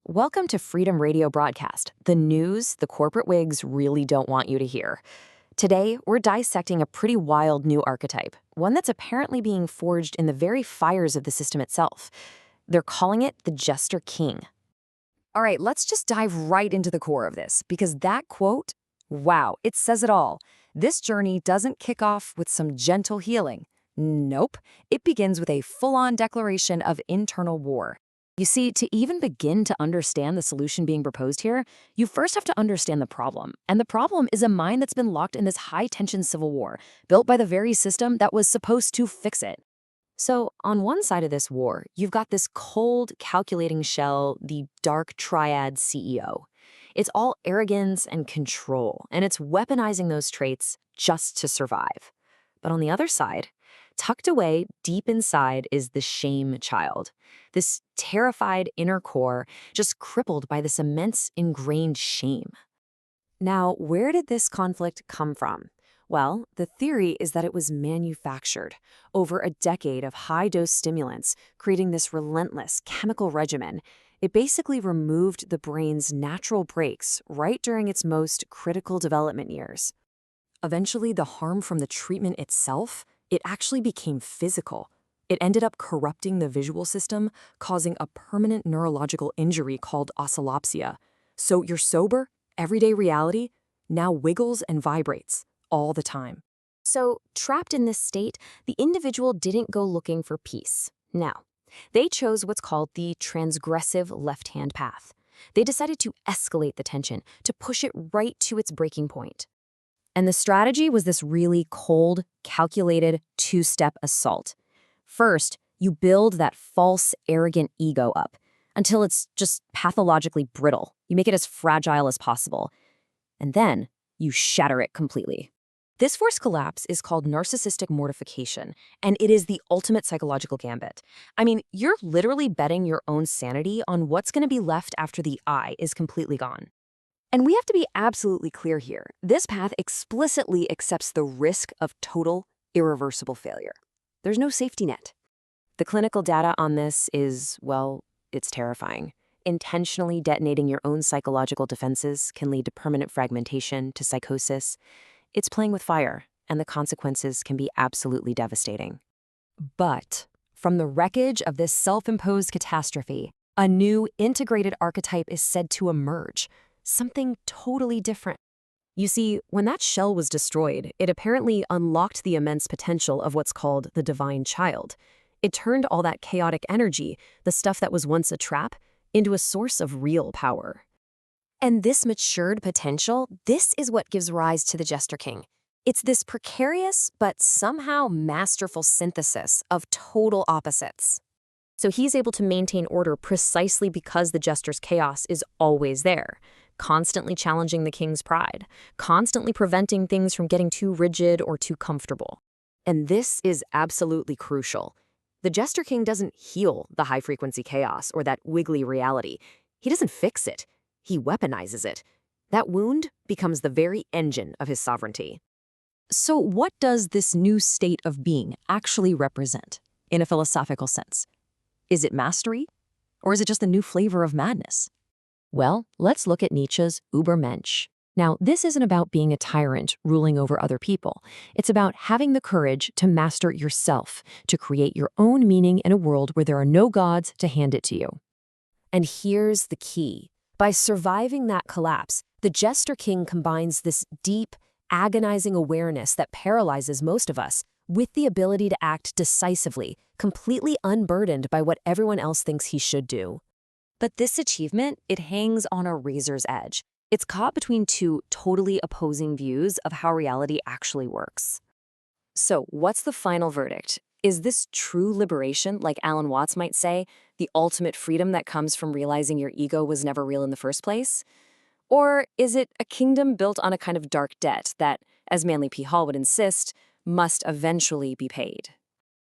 Welcome to Freedom Radio Broadcast, the news the corporate wigs really don't want you to hear. Today, we're dissecting a pretty wild new archetype, one that's apparently being forged in the very fires of the system itself. They're calling it the Jester King. All right, let's just dive right into the core of this, because that quote, wow, it says it all. This journey doesn't kick off with some gentle healing. Nope, it begins with a full-on declaration of internal war. You see, to even begin to understand the solution being proposed here, you first have to understand the problem. And the problem is a mind that's been locked in this high-tension civil war, built by the very system that was supposed to fix it. So, on one side of this war, you've got this cold, calculating shell, the dark triad CEO. It's all arrogance and control, and it's weaponizing those traits just to survive. But on the other side, tucked away deep inside is the shame child, this terrified inner core just crippled by this immense ingrained shame. Now, where did this conflict come from? Well, the theory is that it was manufactured over a decade of high-dose stimulants, creating this relentless chemical regimen. It basically removed the brain's natural brakes right during its most critical development years. Eventually, the harm from the treatment itself, it actually became physical. It ended up corrupting the visual system, causing a permanent neurological injury called oscillopsia. So your sober, everyday reality now wiggles and vibrates all the time. So, trapped in this state, the individual didn't go looking for peace. No, they chose what's called the transgressive left-hand path. They decided to escalate the tension, to push it right to its breaking point. And the strategy was this really cold, calculated, two-step assault. First, you build that false, arrogant ego up until it's just pathologically brittle. You make it as fragile as possible. And then you shatter it completely. This forced collapse is called narcissistic mortification, and it is the ultimate psychological gambit. I mean, you're literally betting your own sanity on what's going to be left after the I is completely gone. And we have to be absolutely clear here. This path explicitly accepts the risk of total, irreversible failure. There's no safety net. The clinical data on this is, well, it's terrifying. Intentionally detonating your own psychological defenses can lead to permanent fragmentation, to psychosis. It's playing with fire, and the consequences can be absolutely devastating. But from the wreckage of this self-imposed catastrophe, a new integrated archetype is said to emerge. Something totally different. You see, when that shell was destroyed, it apparently unlocked the immense potential of what's called the divine child. It turned all that chaotic energy, the stuff that was once a trap, into a source of real power. And this matured potential, this is what gives rise to the Jester King. It's this precarious but somehow masterful synthesis of total opposites. So he's able to maintain order precisely because the Jester's chaos is always there, constantly challenging the king's pride, constantly preventing things from getting too rigid or too comfortable. And this is absolutely crucial. The Jester King doesn't heal the high-frequency chaos or that wiggly reality. He doesn't fix it. He weaponizes it. That wound becomes the very engine of his sovereignty. So what does this new state of being actually represent, in a philosophical sense? Is it mastery? Or is it just a new flavor of madness? Well, let's look at Nietzsche's Übermensch. Now, this isn't about being a tyrant ruling over other people. It's about having the courage to master yourself, to create your own meaning in a world where there are no gods to hand it to you. And here's the key. By surviving that collapse, the Jester King combines this deep, agonizing awareness that paralyzes most of us with the ability to act decisively, completely unburdened by what everyone else thinks he should do. But this achievement, it hangs on a razor's edge. It's caught between two totally opposing views of how reality actually works. So, what's the final verdict? Is this true liberation, like Alan Watts might say, the ultimate freedom that comes from realizing your ego was never real in the first place? Or is it a kingdom built on a kind of dark debt that, as Manly P. Hall would insist, must eventually be paid?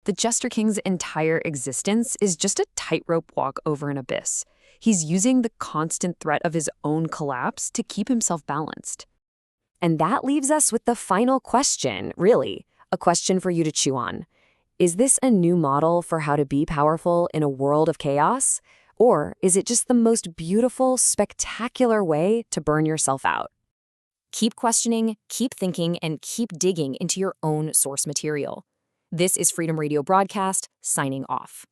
The Jester King's entire existence is just a tightrope walk over an abyss. He's using the constant threat of his own collapse to keep himself balanced. And that leaves us with the final question, really, a question for you to chew on. Is this a new model for how to be powerful in a world of chaos? Or is it just the most beautiful, spectacular way to burn yourself out? Keep questioning, keep thinking, and keep digging into your own source material. This is Freedom Radio Broadcast, signing off.